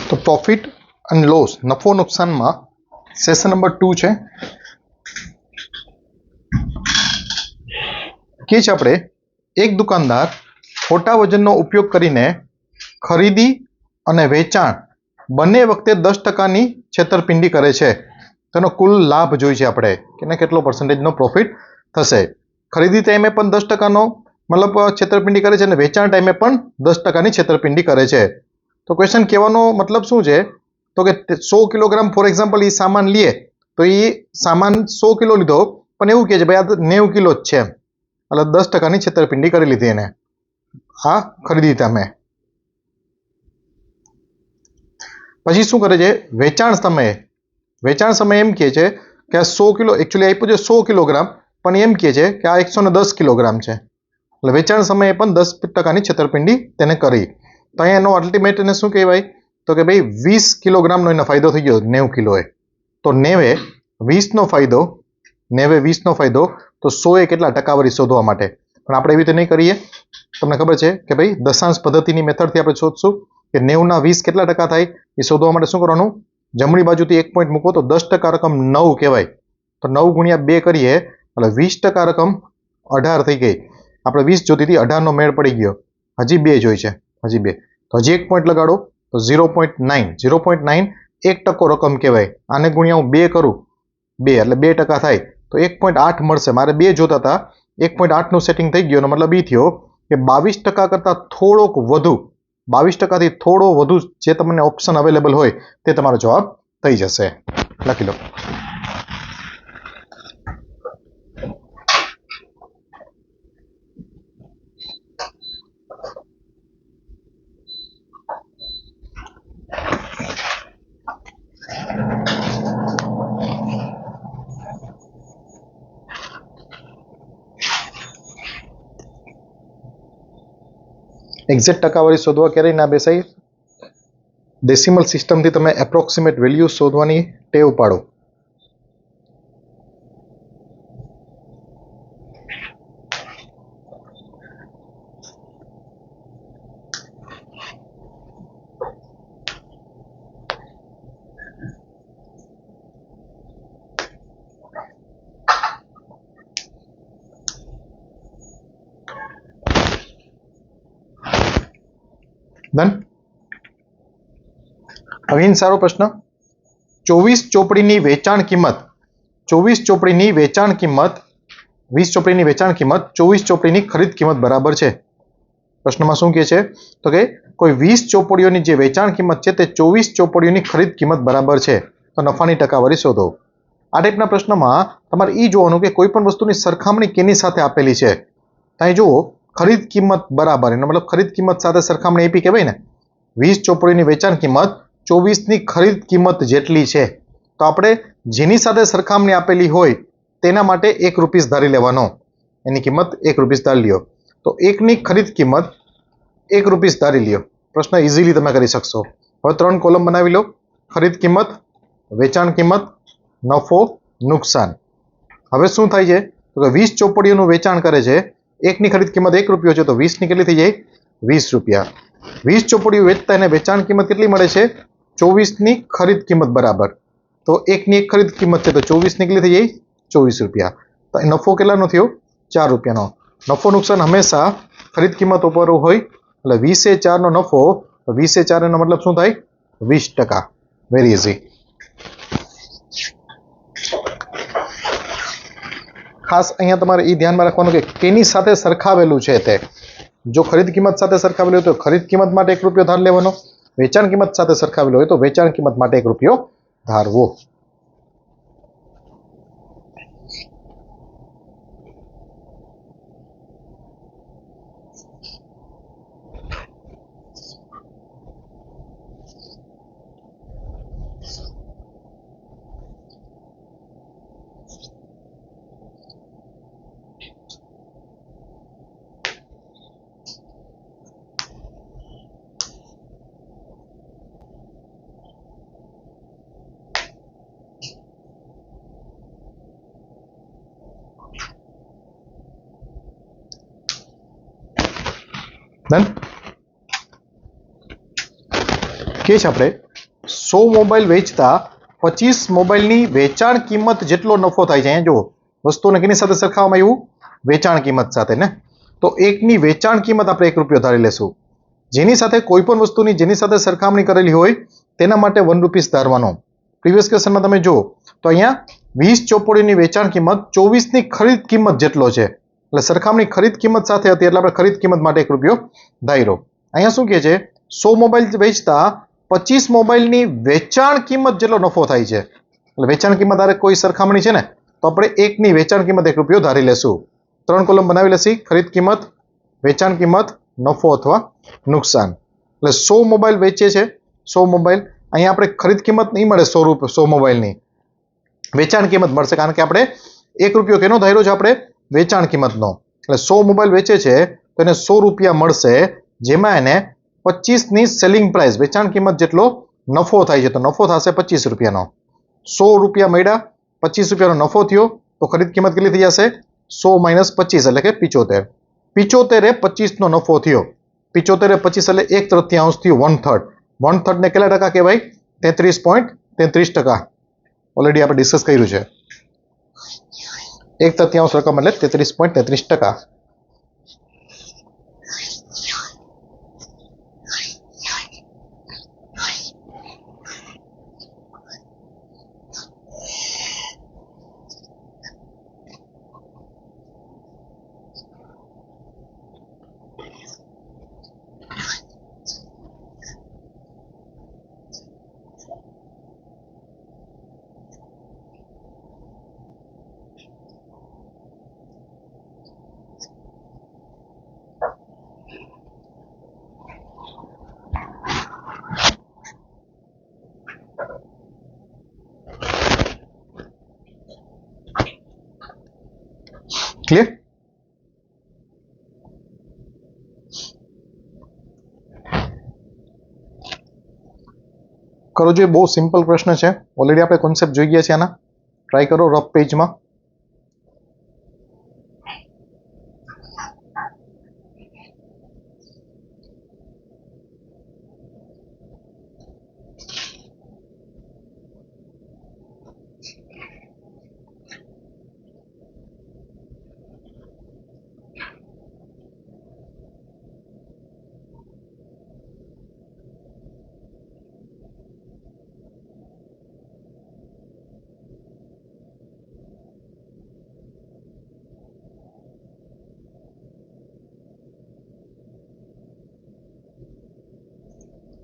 તો પ્રોફિટ અને લોસ નફો નુકસાનમાં સેશન નંબર 2 છે કે છે આપણે એક દુકાનદાર ખોટા વજનનો ઉપયોગ કરીને ખરીદી અને વેચાણ બંને વખતે 10%ની છેતરપિંડી કરે છે. તેનો કુલ લાભ જોઈ છે આપણે કે કેટલો પર્સન્ટેજનો પ્રોફિટ થશે. ખરીદી ટાઈમે પણ 10%નો મતલબ છેતરપિંડી કરે છે અને વેચાણ ટાઈમે પણ 10%ની છેતરપિંડી કરે છે. તો ક્વેશ્ચન કહેવાનો મતલબ શું છે તો કે 100 કિલોગ્રામ ફોર એક્ઝામ્પલ એ સામાન લે તો એ સામાન 100 કિલો લીધો પણ એવું કહે છે ભાઈ આ 90 કિલો જ છે એટલે 10%ની છેતરપિંડી કરી લીધી એને આ ખરીદી ટાઈમે. પછી શું કરે છે વેચાણ સમયે એમ કહે છે કે આ 100 કિલો એકચ્યુઅલી આપ્યું છે 100 કિલોગ્રામ પણ એમ કહે છે કે આ 110 કિલોગ્રામ છે એટલે વેચાણ સમયે પણ 10%ની છેતરપિંડી તેને કરી. તો અહીંયા એનો અલ્ટિમેટ એને શું કહેવાય તો કે ભાઈ 20 કિલોગ્રામનો એનો ફાયદો થઈ ગયો 90 કિલોએ. તો 90 20નો ફાયદો તો 100 એ કેટલા ટકાવારી શોધવા માટે પણ આપણે એવી રીતે નહીં કરીએ. તમને ખબર છે કે ભાઈ દશાંશ પદ્ધતિની મેથડથી આપણે શોધશું કે 90ના 20 કેટલા ટકા થાય એ શોધવા માટે શું કરવાનું જમણી બાજુથી 1 પોઈન્ટ મૂકો તો 10% રકમ 9 કહેવાય. તો 9 ગુણ્યા 2 કરીએ એટલે 20% રકમ 18 થઈ ગઈ. આપણે 20 જોતી હતી 18નો મેળ પડી ગયો. હજી 2 જોઈ છે હજી 2 તો હજી 1 પોઈન્ટ લગાડો તો 0.9 1% રકમ કહેવાય. આને ગુણ્યા હું 2 કરું 2 એટલે 2% થાય તો 1.8 મળશે. મારે 2 જોતા હતા 1.8નું સેટિંગ થઈ ગયું. મતલબ એ થયો કે 22% કરતાં થોડોક વધુ 22%થી થોડો વધુ જે તમને ઓપ્શન અવેલેબલ હોય તે તમારો જવાબ થઈ જશે. લખી લો. એક્ઝેક્ટ ટકાવારી શોધવા ક્યારેય ના બેસાય. ડેસિમલ સિસ્ટમથી તમે એપ્રોક્સિમેટ વેલ્યુ શોધવાની ટેવ પાડો. ડન. હવે સારો પ્રશ્ન 24 ચોપડીની વેચાણ કિંમત 20 ચોપડીની ખરીદ કિંમત બરાબર છે. પ્રશ્નમાં શું કહે છે તો કે કોઈ 20 ચોપડીઓની જે વેચાણ કિંમત છે તે 24 ચોપડીઓની ખરીદ કિંમત બરાબર છે તો નફાની ટકાવારી શોધો. આ ટાઈપના પ્રશ્નમાં તમારે એ જોવાનું કે કોઈ પણ વસ્તુની સરખામણી કેની સાથે આપેલી છે. ત્યાં જુઓ ખરીદ કિંમત બરાબર એનો મતલબ ખરીદ કિંમત સાથે સરખામણી આપી કહેવાય ને. 20 ચોપડીની વેચાણ કિંમત 24ની ખરીદ કિંમત જેટલી છે તો આપણે જેની સાથે સરખામણી આપેલી હોય તેના માટે ₹1 ધારી લેવાનો. એની કિંમત ₹1 ધારી લ્યો તો એકની ખરીદ કિંમત ₹1 ધારી લ્યો. પ્રશ્ન ઇઝીલી તમે કરી શકશો. હવે 3 કોલમ બનાવી લો. ખરીદ કિંમત, વેચાણ કિંમત, નફો, નુકસાન. હવે શું થાય છે તો કે 20 ચોપડીઓનું વેચાણ કરે છે. એકની ખરીદ કિંમત ₹1 છે તો 20ની કેટલી થઈ જાય ₹20. 20 ચોપડીઓ વેચતા એને વેચાણ કિંમત કેટલી મળે છે 24ની ખરીદ કિંમત બરાબર. તો એકની એક ખરીદ કિંમત છે તો 24ની કેટલી થઈ જાય ₹24. તો નફો કેટલાનો થયો ₹4નો. નફો નુકસાન હંમેશા ખરીદ કિંમત ઉપર હોય એટલે 20/4નો નફો 20/4 એનો મતલબ શું થાય 20%. Very easy. ખાસ અહીંયા તમારે એ ધ્યાનમાં રાખવાનું કે કેની સાથે સરખાવેલું છે તે. જો ખરીદ કિંમત સાથે સરખાવેલું હોય તો ખરીદ કિંમત માટે ₹1 ધાર લેવાનો. વેચાણ કિંમત સાથે સરખાવેલું હોય તો વેચાણ કિંમત માટે ₹1 ધારવો. ડન. કે છે આપણે 100 મોબાઈલ વેચતા 25 મોબાઈલની વેચાણ કિંમત જેટલો નફો થાય છે. અહીંયા જુઓ, વસ્તુને કેની સાથે સરખાવવામાં આવ્યું? વેચાણ કિંમત સાથે ને. તો એકની વેચાણ કિંમત આપણે 1 રૂપિયો ધારી લેશું. જેની સાથે કોઈ પણ વસ્તુની જેની સાથે સરખામણી કરેલી હોય તેના માટે 1 રૂપીસ ધારવાનો. પ્રીવિયસ ક્વેશ્ચનમાં તમે જુઓ તો અહીંયા 20 ચોપડીની વેચાણ કિંમત 24ની ખરીદ કિંમત જેટલો છે. એટલે સરખામણી ખરીદ કિંમત સાથે હતી એટલે આપણે ખરીદ કિંમત માટે 1 રૂપિયો ધાર્યો. અહીંયા શું કહે છે? 100 મોબાઈલ વેચતા 25 મોબાઈલની વેચાણ કિંમત જેટલો નફો થાય છે. એટલે વેચાણ કિંમત આરે કોઈ સરખામણી છે ને, તો આપણે એકની વેચાણ કિંમત 1 રૂપિયો ધારી લેશું. 3 કોલમ બનાવી લેશી. ખરીદ કિંમત, વેચાણ કિંમત, નફો અથવા નુકસાન. એટલે 100 મોબાઈલ વેચે છે, 100 મોબાઈલ. અહીંયા આપણે ખરીદ કિંમત નહીં મળે 100 મોબાઈલની, વેચાણ કિંમત મળશે, કારણ કે આપણે 1 રૂપિયો કેનો ધાર્યો છે? આપણે વેચાણ કિંમતનો. એટલે 100 મોબાઈલ વેચે છે તો એને 100 રૂપિયા મળશે, જેમાં એને 25ની સેલિંગ પ્રાઇસ, વેચાણ કિંમત જેટલો નફો થાય છે. તો નફો થશે 25 રૂપિયાનો. 100 રૂપિયા મળ્યા, 25 રૂપિયાનો નફો થયો, તો ખરીદ કિંમત કેટલી થઈ જશે? 100 માઇનસ 25 એટલે કે 75. 75 એ 25નો નફો થયો. 75 એ 25 એટલે 1/3 થયું, 1/3. 1/3 ને કેટલા ટકા કહેવાય? 33.33%. ઓલરેડી આપણે ડિસ્કસ કર્યું છે. 1/3 રકમ એટલે 33.33%. ક્લિયર? કરો જોઈએ, બહુ સિમ્પલ પ્રશ્ન છે. ઓલરેડી આપણે કોન્સેપ્ટ જોઈ ગયા છે આના. ટ્રાય કરો રફ પેજમાં.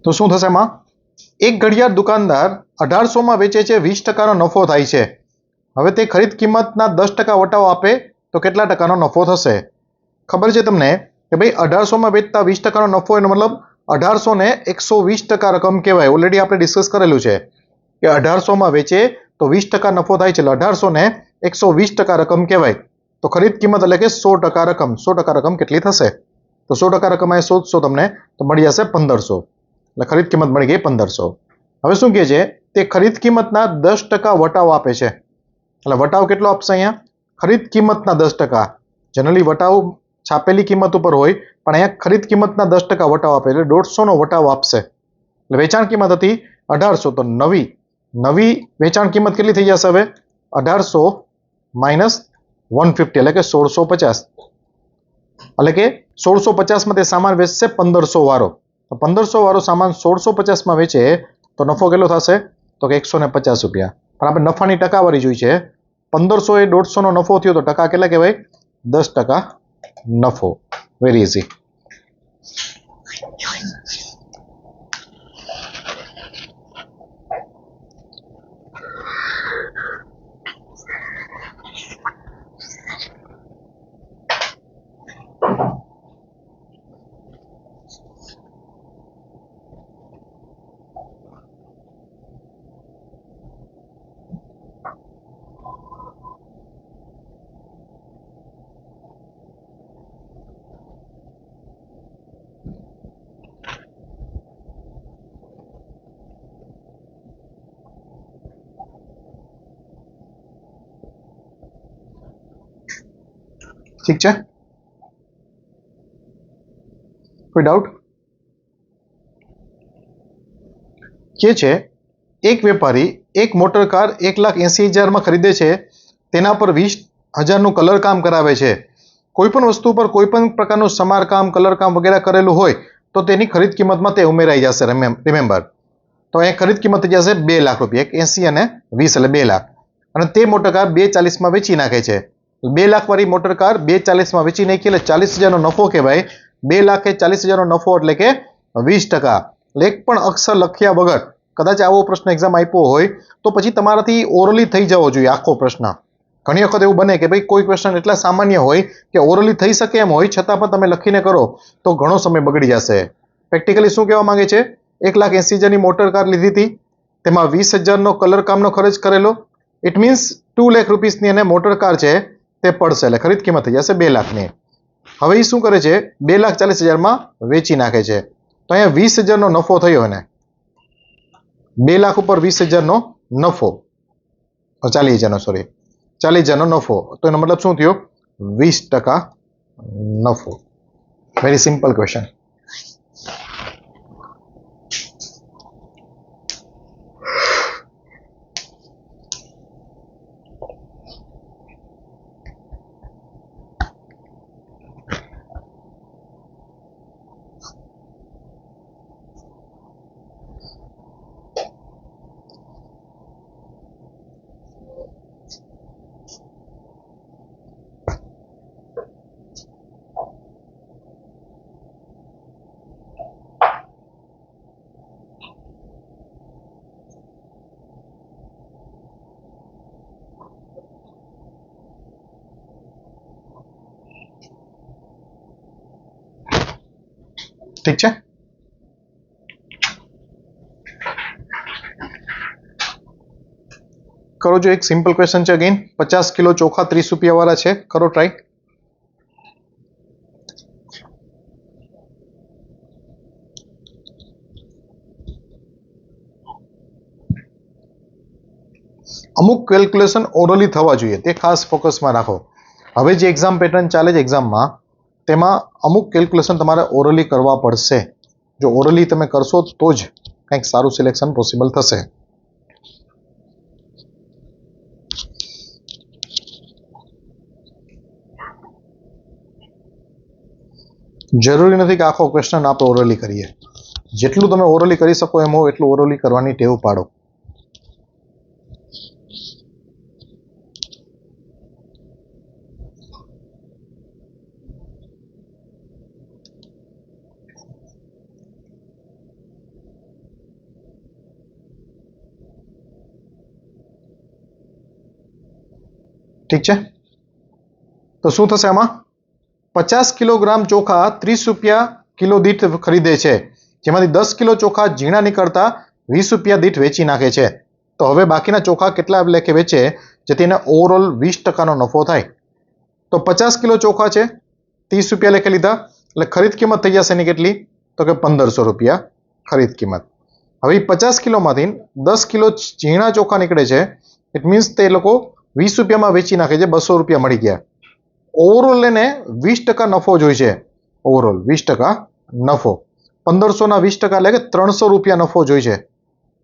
તો શું થશે એમાં? એક ઘડિયાળ દુકાનદાર 1800 વેચે છે, 20% નફો થાય છે. હવે તે ખરીદ કિંમતના 10% વટાવ આપે તો કેટલા ટકાનો નફો થશે? ખબર છે તમને કે ભાઈ 1800 વેચતા 20% નફો, એનો મતલબ 1800 ને 120% રકમ કહેવાય. ઓલરેડી આપણે ડિસ્કસ કરેલું છે કે 1800 વેચે તો 20% નફો થાય છે, એટલે 1800 ને 120% રકમ કહેવાય. તો ખરીદ કિંમત એટલે કે 100% રકમ. 100% રકમ કેટલી થશે? તો 100% રકમ અહીં શોધશો તમને તો મળી જશે 1500. એટલે ખરીદ કિંમત મળી ગઈ 1500. હવે શું કહે છે? તે ખરીદ કિંમતના 10% વટાવ આપે છે. એટલે વટાવ કેટલો આપશે અહીંયા? ખરીદ કિંમતના 10%. જનરલી વટાવ છાપેલી કિંમત ઉપર હોય, પણ અહીંયા ખરીદ કિંમતના 10% વટાવ આપે, એટલે 150નો વટાવ આપશે. એટલે વેચાણ કિંમત હતી 1800, તો નવી વેચાણ કિંમત કેટલી થઈ જશે? હવે 1800 માઇનસ 150 એટલે કે 1650. એટલે કે 1650 માં તે સામાન વેચશે 1500 વાળો. તો 1500 વાળો સામાન 1650 વેચે તો નફો કેટલો થશે? તો કે 150 રૂપિયા. પણ આપણે નફાની ટકાવારી જોઈ છે. 1500 એ 150નો નફો થયો તો ટકા કેટલા કહેવાય? 10% નફો. Very easy. ઠીક છે? કોઈ ડાઉટ? કે છે એક વેપારી એક મોટર કાર 1,80,000 માં ખરીદે છે, તેના પર 20,000નું કલર કામ કરાવે છે. કોઈ પણ વસ્તુ પર કોઈ પણ પ્રકારનું સમારકામ, કલર કામ વગેરે કરેલું હોય તો તેની ખરીદ કિંમતમાં તે ઉમેરાઈ જશે. રિમેમ્બર, તો અહીંયા ખરીદ કિંમત થઈ જશે 2 લાખ રૂપિયા. 80 અને 20 એટલે 2 લાખ. અને તે મોટર કાર 2,40,000માં વેચી નાખે છે. 2 લાખ વાળી મોટર કાર 2,40,000માં વેચી નાખી એટલે 40,000નો નફો કહેવાય. 2 લાખ એ 40,000નો નફો એટલે કે 20%. એક પણ અક્ષર લખ્યા વગર કદાચ આવો પ્રશ્ન એક્ઝામ આપ્યો હોય તો પછી તમારાથી ઓરલી થઈ જવો જોઈએ આખો પ્રશ્ન. ઘણી વખત એવું બને કે ભાઈ કોઈ ક્વેશ્ચન એટલા સામાન્ય હોય કે ઓરલી થઈ શકે એમ હોય, છતાં પણ તમે લખીને કરો તો ઘણો સમય બગડી જશે. પ્રેક્ટિકલી શું કહેવા માંગે છે? 1,80,000ની મોટર કાર લીધી હતી, તેમાં 20,000નો કલર કામનો ખર્ચ કરેલો. ઇટ મીન્સ 2 લાખ રૂપીસની એને મોટર કાર છે તે પડશે, એટલે ખરીદ કિંમત થઈ જશે 2 લાખની. હવે એ શું કરે છે? 2,40,000માં વેચી નાખે છે. તો અહીંયા 20,000નો નફો થયો એને. 2 લાખ ઉપર 20,000નો નફો, 40,000નો સોરી 40,000નો નફો. તો એનો મતલબ શું થયો? 20% નફો. Very simple question. ઠીક છે. કરો જો, એક સિમ્પલ ક્વેશ્ચન છે. અગેન 50 કિલો ચોખા 30 રૂપિયા વાળા છે. કરો ટ્રાય. અમુક કેલ્ક્યુલેશન ઓરલી થવા જોઈએ, તે ખાસ ફોકસમાં રાખો. હવે જે એક્ઝામ પેટર્ન ચાલે છે એક્ઝામમાં, તેમાં અમુક કેલ્ક્યુલેશન તમારે ઓરલી કરવા પડશે. જો ઓરલી તમે કરશો તો જ કંઈક સારું સિલેક્શન પોસિબલ થશે. જરૂરી નથી કે આખો ક્વેશ્ચન આપણે ઓરલી કરીએ. જેટલું તમે ઓરલી કરી શકો એમ હો એટલું ઓરલી કરવાની ટેવ પાડો. ઠીક છે. તો શું થશે આમાં? 50 કિલોગ્રામ ચોખા 30 રૂપિયા કિલો દીઠ ખરીદે છે, જેમાંથી 10 કિલો ચોખા ઝીણા નીકળતા 20 રૂપિયા દીઠ વેચી નાખે છે. તો હવે બાકીના ચોખા કેટલા લેખે વેચે જેથી એને ઓવરઓલ 20%નો નફો થાય? તો 50 કિલો ચોખા છે, 30 રૂપિયા લેખે લીધા, એટલે ખરીદ કિંમત થઈ જશે એની કેટલી? તો કે 1,500 રૂપિયા ખરીદ કિંમત. હવે 50 કિલોમાંથી 10 કિલો ઝીણા ચોખા નીકળે છે. ઇટ મીન્સ તે લોકો 20 રૂપિયામાં વેચી નાખે છે, 200 રૂપિયા મળી ગયા. ઓવરઓલ એને 20% નફો જોઈ છે. ઓવરઓલ 20% નફો. 1,500ના 20% એટલે કે 300 રૂપિયા નફો જોઈ છે.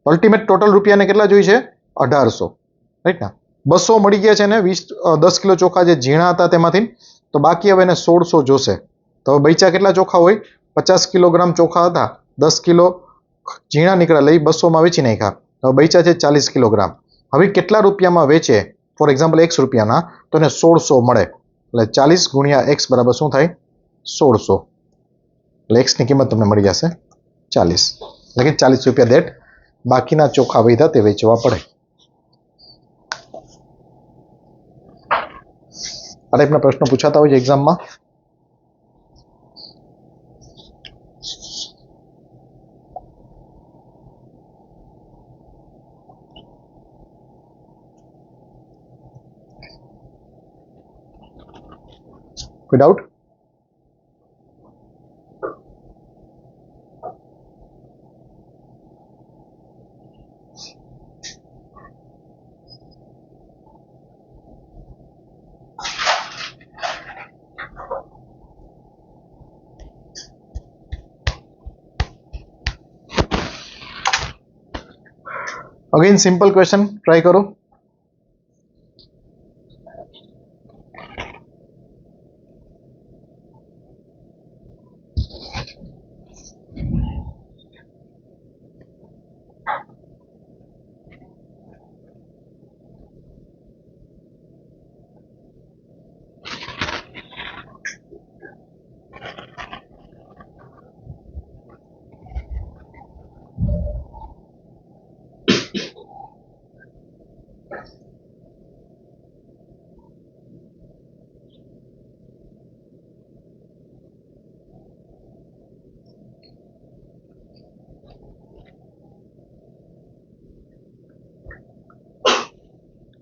અલ્ટિમેટ ટોટલ રૂપિયાને કેટલા જોઈ છે? 1,800. રાઈટ ને? 200 મળી ગયા છે ને 10 કિલો ચોખા જે ઝીણા હતા તેમાંથી. તો બાકી હવે એને 1,600 જોશે. તો હવે બચ્યા કેટલા ચોખા હોય? 50 કિલોગ્રામ ચોખા હતા, 10 કિલો ઝીણા નીકળ્યા, લઈ 200માં વેચી નાખ્યા. હવે બચ્યા છે 40 કિલોગ્રામ. હવે કેટલા રૂપિયામાં વેચે? ફોર એક્ઝામ્પલ X રૂપિયાના, તો એને 1,600 મળે. એટલે 40 ગુણ્યા X બરાબર શું થાય? 1,600. એટલે X ની કિંમત તમને મળી જશે 40. એટલે કે 40 રૂપિયા દેટ બાકીના ચોખા વધ્યા તે વેચવા પડે. આ ટાઈપના પ્રશ્નો પૂછાતા હોય છે એક્ઝામમાં. કોઈ doubt? Again simple question try करो.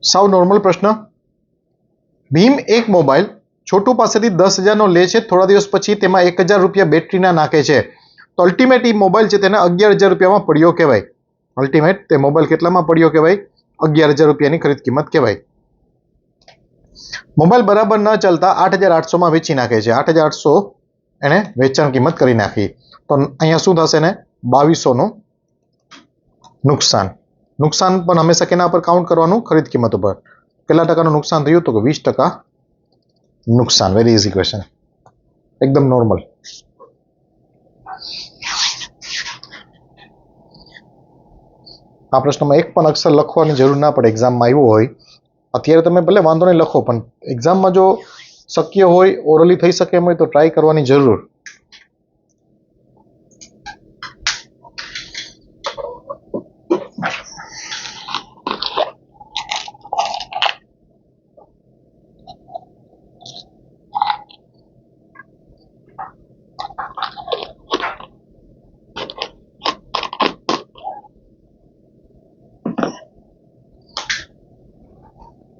साव नॉर्मल प्रश्न. भीम एक मोबाइल छोटू पासेथी 10,000 ले छे, थोड़ा दिवस पछी तेमां 1,000 रुपया बेटरीना नाखे छे, तो अल्टिमेट ई मोबाइल छे तेने 11,000 रुपयामां पड्यो कहेवाय. अल्टिमेट ते मोबाइल केटलामां पड्यो कहेवाय? 11,000 रुपयानी खरीद किंमत कहेवाय. मोबाइल बराबर न चलता 8,800 में वेची नाखे छे. 8,800 एने वेचाण किंमत करी नाखी, तो अहींया शुं थशे ने 2,200 नुं नुकसान. नुकसान पण हमेशा केना पर काउंट करवानुं? खरीद किंमत पर. કેટલા ટકાનું નુકસાન થયું? તો કે 20% નુકસાન. વેરી ઇઝી ક્વેશ્ચન, એકદમ નોર્મલ. આ પ્રશ્નમાં એક પણ અક્ષર લખવાની જરૂર ના પડે. એક્ઝામમાં આવ્યો હોય અત્યારે તમે ભલે વાંધો નહીં લખો, પણ એક્ઝામમાં જો શક્ય હોય ઓરલી થઈ શકે એમ હોય તો ટ્રાય કરવાની જરૂર.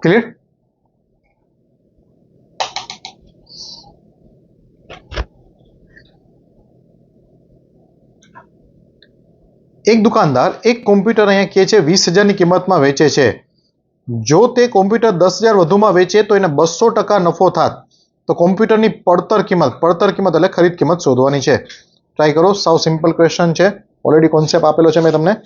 क्लियर? एक दुकानदार एक कॉम्प्यूटर अहींया कहे छे 20,000 ની કિંમતમાં વેચે છે. જો તે કોમ્પ્યુટર 10,000 વધુમાં વેચે તો એને 200% નફો થાત. તો કોમ્પ્યુટરની પડતર કિંમત એટલે ખરીદ કિંમત શોધવાની છે. ટ્રાય કરો. સાવ સિમ્પલ ક્વેશ્ચન છે. ઓલરેડી કોન્સેપ્ટ આપેલો છે મેં તમને.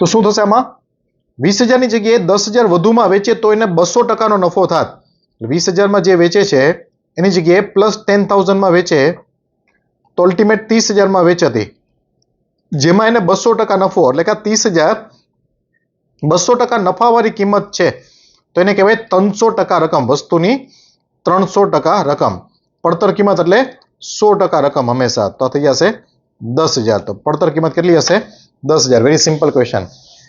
તો શું થશે આમાં? 20,000 ની જગ્યાએ 10,000 વધુમાં વેચે તો એને 200% નફો થાત. 20,000 માં જે વેચે છે એની જગ્યાએ પ્લસ 10,000 માં વેચે તો અલ્ટિમેટ 30,000 માં વેચાતી, જેમાં એને 200% નફો, એટલે કે 30,000 200% નફાવાળી કિંમત છે, તો એને કહેવાય 300% રકમ. વસ્તુની 300% રકમ. પડતર કિંમત એટલે 100% રકમ હંમેશા. તો થઈ જશે 10,000. તો પડતર કિંમત કેટલી હશે? 10,000. Very simple question.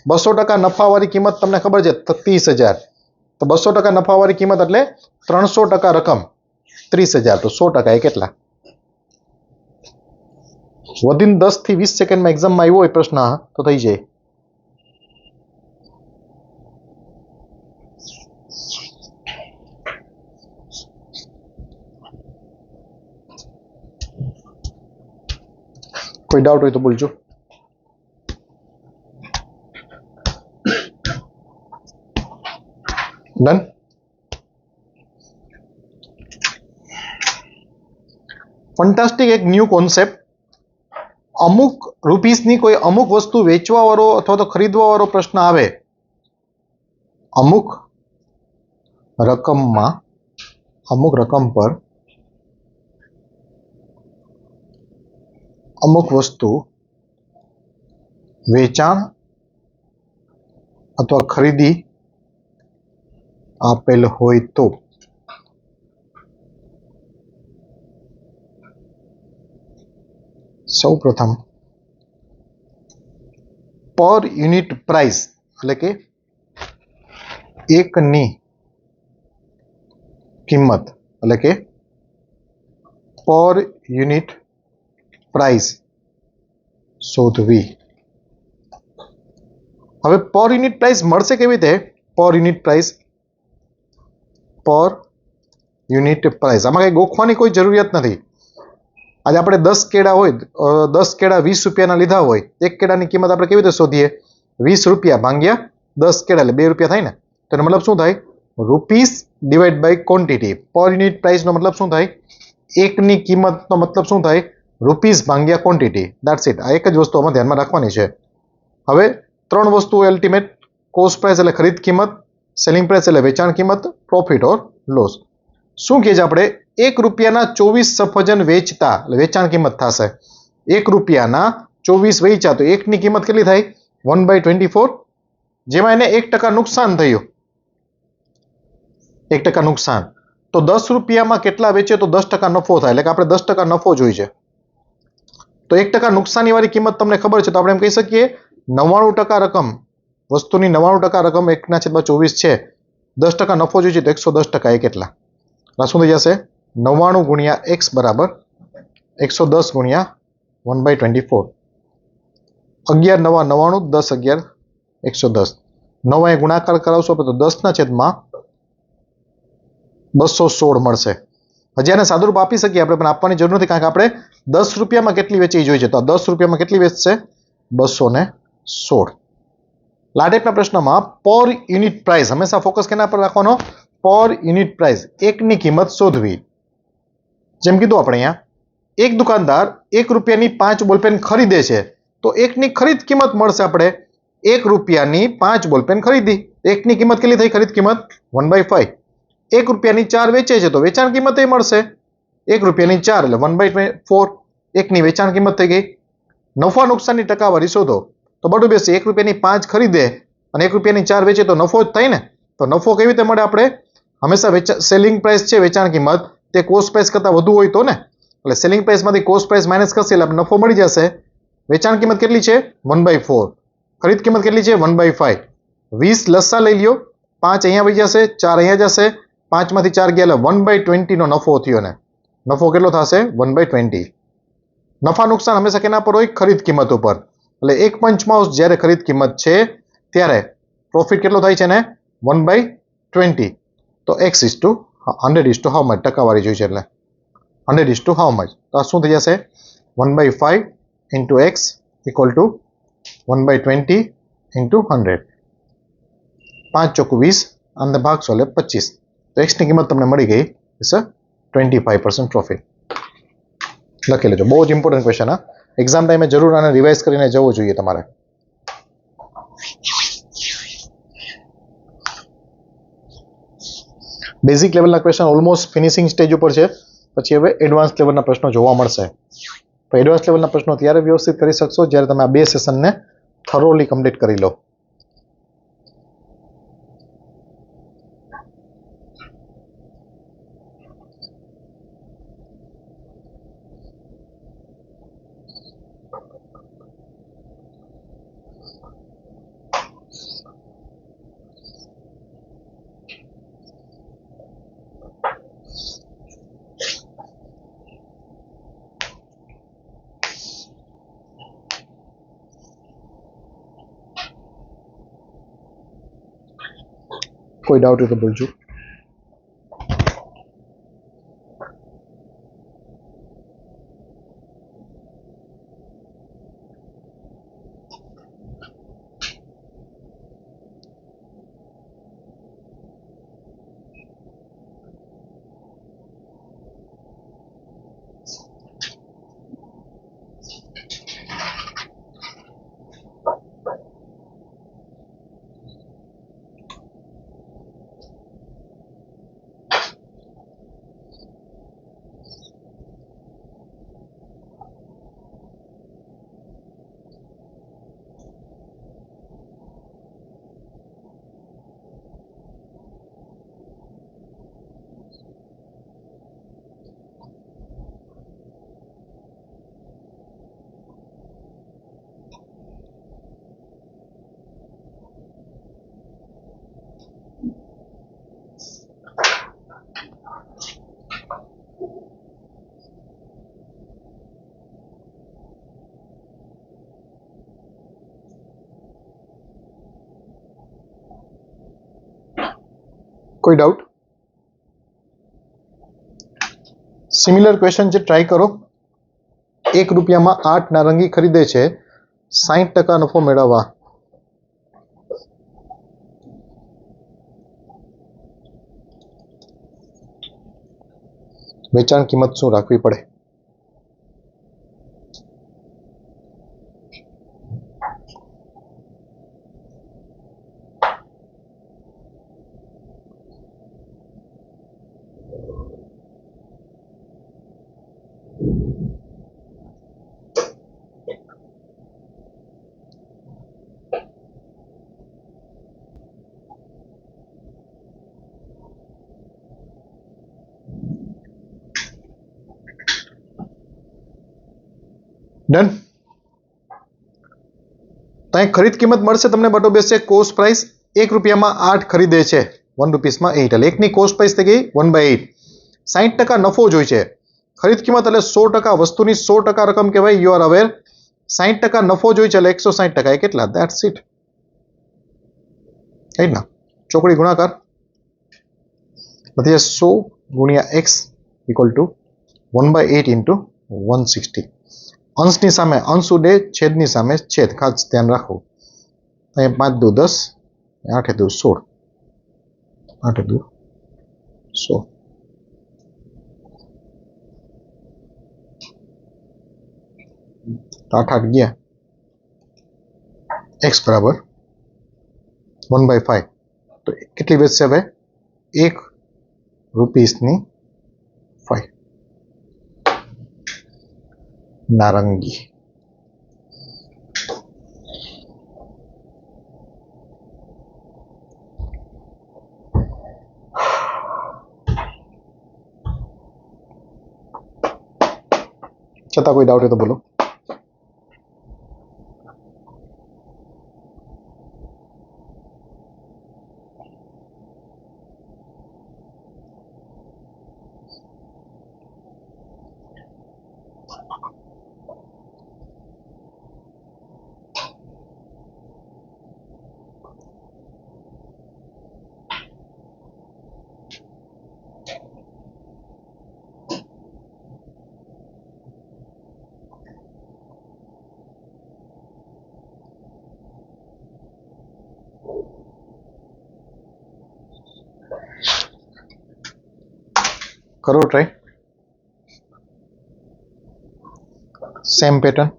200% નફાવાળી કિંમત તમને ખબર છે 30,000. તો 200% નફાવાળી કિંમત એટલે 300% રકમ 30,000. તો 100% એ કેટલા? within 10 થી 20 સેકન્ડમાં એક્ઝામમાં આવ્યો હોય પ્રશ્ન તો થઈ જાય. કોઈ ડાઉટ હોય તો બોલજો. ડન. ફંટાસ્ટિક એક ન્યૂ કોન્સેપ્ટ. અમુક રૂપીસની કોઈ અમુક વસ્તુ વેચવા વાળો અથવા તો ખરીદવા વાળો પ્રશ્ન આવે, અમુક રકમ પર અમુક વસ્તુ વેચાણ અથવા ખરીદી આપેલ હોય તો સૌ પ્રથમ પર યુનિટ પ્રાઇસ એટલે કે એકની કિંમત એટલે કે પર યુનિટ પ્રાઇસ શોધવી. હવે પર યુનિટ પ્રાઇસ મળશે કેવી રીતે? પર યુનિટ પ્રાઇસ આમાં કઈ ગોખવાની કોઈ જરૂરિયાત નથી. આજે આપણે 10 કેળા હોય, 10 કેળા 20 રૂપિયાના લીધા હોય, એક કેળાની કિંમત આપણે કેવી રીતે શોધીએ? 20 રૂપિયા ભાગ્યા 10 કેળા એટલે 2 રૂપિયા થાય ને. તો એનો મતલબ શું થાય? Rupees divide by quantity. Per unit પ્રાઇસનો મતલબ શું થાય? એકની કિંમતનો મતલબ શું થાય? રૂપીસ ભાગ્યા ક્વોન્ટિટી. That's it. આ એક જ વસ્તુ આમાં ધ્યાનમાં રાખવાની છે. હવે 3 વસ્તુઓ અલ્ટિમેટ: કોસ્ટ પ્રાઇસ એટલે ખરીદ કિંમત, સેલિંગ પ્રાઇસ એટલે વેચાણ કિંમત, પ્રોફિટ ઓર લોસ. શું કહે છે આપણે? 1 રૂપિયાના 24 સફરજન વેચતા એટલે વેચાણ કિંમત થશે. 1 રૂપિયાના 24 વેચ્યા તો એકની કિંમત કેટલી થાય? 1/24. જેમાં એને 1% નુકસાન થયું. 1% નુકસાન. તો 10 રૂપિયામાં કેટલા વેચે તો 10% નફો થાય. એટલે કે આપણે 10% નફો જોઈએ છે. તો 1% નુકસાની વાળી કિંમત તમને ખબર છે, તો આપણે એમ કહી શકીએ 99% રકમ, વસ્તુની 99% રકમ 1/24 છે. 10% નફો જોઈએ છે તો 110% એ કેટલા? શું થઈ જશે? 99 ગુણ્યા x બરાબર 110 ગુણ્યા 1/24. 11 9 99, 10 11 110. 9 ગુણાકાર કરાવશો તો 10/216 મળશે. હજી આને સાદુરૂપ આપી શકીએ આપણે, પણ આપવાની જરૂર નથી, કારણ કે આપણે 10 રૂપિયામાં કેટલી વેચી જોઈએ છે. તો 10 રૂપિયામાં કેટલી વેચશે? 216. આ ટાઈપના પ્રશ્નમાં પર યુનિટ પ્રાઇસ હંમેશા ફોકસ કેના પર રાખવાનો? પર યુનિટ પ્રાઇસ. એકની કિંમત શોધવી. જેમ કીધું આપણે અહીંયા, એક દુકાનદાર 1 રૂપિયાની 5 બોલપેન ખરીદે છે, તો એકની ખરીદ કિંમત મળશે આપણે 1 રૂપિયાની 5 બોલપેન ખરીદી. એકની કિંમત કેટલી થઈ? ખરીદ કિંમત 1/5. 1 રૂપિયાની 4 વેચે છે તો વેચાણ કિંમત એ મળશે 1 રૂપિયાની 4 એટલે 1/4. એકની વેચાણ કિંમત થઈ ગઈ. નફા નુકસાનની ટકાવારી શોધો. તો બધું બેસે. 1 રૂપિયાની 5 ખરીદે અને 1 રૂપિયાની 4 વેચે તો નફો જ થાય ને. તો નફો કેવી રીતે મળે? આપણે હંમેશા સેલિંગ પ્રાઇસ છે, વેચાણ કિંમત, તે કોસ્ટ પ્રાઇસ કરતાં વધુ હોય તો ને. એટલે સેલિંગ પ્રાઇસમાંથી કોસ્ટ પ્રાઇસ માઇનસ કરશે એટલે નફો મળી જશે. વેચાણ કિંમત કેટલી છે? 1/4. ખરીદ કિંમત કેટલી છે? 1/5. 20 લસા લઈ લ્યો. 5 અહીંયા વહી જશે, 4 અહીંયા જશે. 5 માંથી 4 ગયા એટલે 1/20 નો નફો થયો ને. નફો કેટલો થશે? 1/20. નફા નુકસાન હંમેશા કેના પર હોય? ખરીદ કિંમત ઉપર. એટલે 1/5 જ્યારે ખરીદ કિંમત છે ત્યારે પ્રોફિટ કેટલો થાય છે ને? 1/20. તો x is to 100 is to how much? ટકાવારી જોઈ છે એટલે 100 is to how much? તો આ શું થઈ જશે? 1/5 into x equal to 1/20 into 100. 5 ચોકુ 20, આમને ભાગશો એટલે 25. તો x ની કિંમત તમને મળી ગઈ ઇટ્સ 25% પ્રોફિટ. લખી લેજો. બહુ જ ઇમ્પોર્ટન્ટ ક્વેશ્ચન. આ એક્ઝામ ટાઈમે જરૂર આને રિવાઇઝ કરીને જવું જોઈએ તમારે. બેઝિક લેવલના ક્વેશ્ચન ઓલમોસ્ટ ફિનિશિંગ સ્ટેજ ઉપર છે. પછી હવે એડવાન્સ લેવલના પ્રશ્નો જોવા મળશે. તો એડવાન્સ લેવલના પ્રશ્નો ત્યારે વ્યવસ્થિત કરી શકશો જ્યારે તમે આ 2 સેશનને થરોલી કમ્પ્લીટ કરી લો. કોઈ ડાઉટ હોય તો બોલજો. કોઈ ડાઉટ? સિમિલર ક્વેશ્ચન છે, ટ્રાય કરો. ₹1 8 નારંગી ખરીદે છે, 60% નફો મેળવવા વેચાણ કિંમત શું રાખવી પડે? ડન. તો અહીં ખરીદ કિંમત મળશે તમને બટો બેસશે કોસ્ટ પ્રાઇસ ₹1 8 ખરીદે છે, ₹1 8 એટલે એકની કોસ્ટ પ્રાઇસ થઈ ગઈ 1/8. 60% નફો જોઈ છે. ખરીદ કિંમત એટલે 100% વસ્તુની 100% રકમ કહેવાય. You are aware. 60% નફો જોઈ છે એટલે 160% એ કેટલા? That's it. રાઈટ ના? ચોકડી ગુણાકાર નથી 100 ગુણ્યા x ઇક્વલ ટુ 1/8 ઇન્ટુ 160. અંશની સામે અંશ ઉડે, છેદની સામે છેદ, ખાસ ધ્યાન રાખો. અહીં 5 દુ 10, 8 દુ 16, 8 દુ 16. 8 8 ગયા. x બરાબર 1/5. તો કેટલી વધશે હવે? ₹1 5. નારંગી. છતાં કોઈ ડાઉટ હોય તો બોલો. કરો ટ્રાય. Same pattern.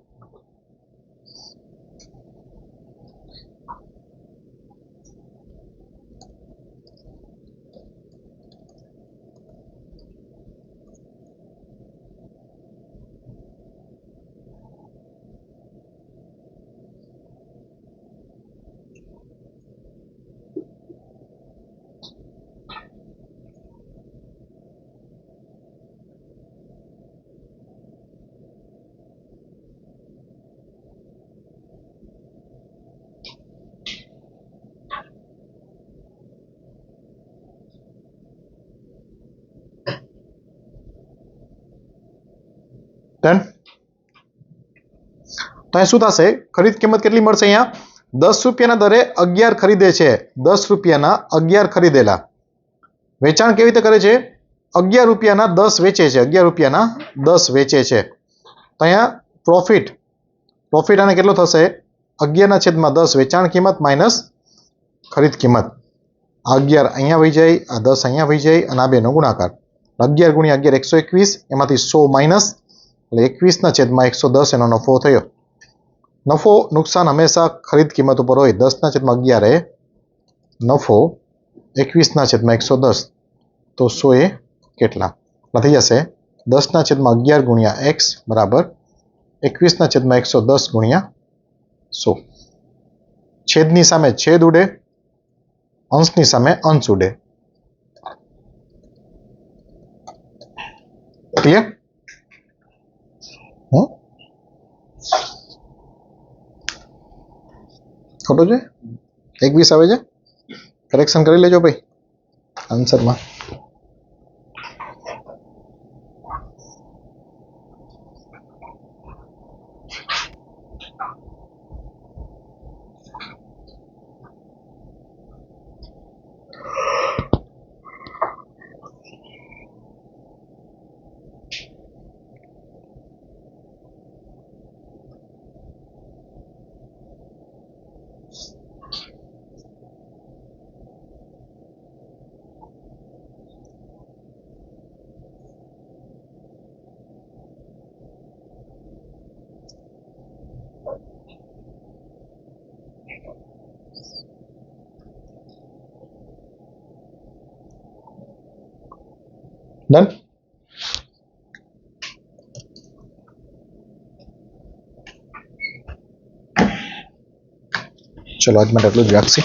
ડન. તો અહીં શું થશે? ખરીદ કિંમત કેટલી મળશે? અહીંયા ₹10 દરે 11 ખરીદે છે, ₹10 11 ખરીદેલા. વેચાણ કેવી રીતે કરે છે? ₹11 10 વેચે છે, ₹11 10 વેચે છે. તો અહીંયા પ્રોફિટ આને કેટલો થશે? 11/10 વેચાણ કિંમત માઇનસ ખરીદ કિંમત. આ 11 અહીંયા વહી જાય, આ 10 અહીંયા વહી જાય અને આ બેનો ગુણાકાર. 11 ગુણ્યા 11 121, એમાંથી 100 માઇનસ એટલે 21/110 એનો નફો થયો. નફો નુકસાન હંમેશા ખરીદ કિંમત ઉપર હોય. 10/11 એ નફો 21/110, તો 100 એ કેટલા? થઈ જશે 10/11 ગુણ્યા x બરાબર 21/110 ગુણ્યા 100. છેદની સામે છેદ ઉડે, અંશની સામે અંશ ઉડે. ક્લિયર? ખોટું છે? 21 આવે છે. કરેક્શન કરી લેજો ભાઈ આન્સરમાં. ડન. ચલો આજ માટે એટલું જ રાખશે.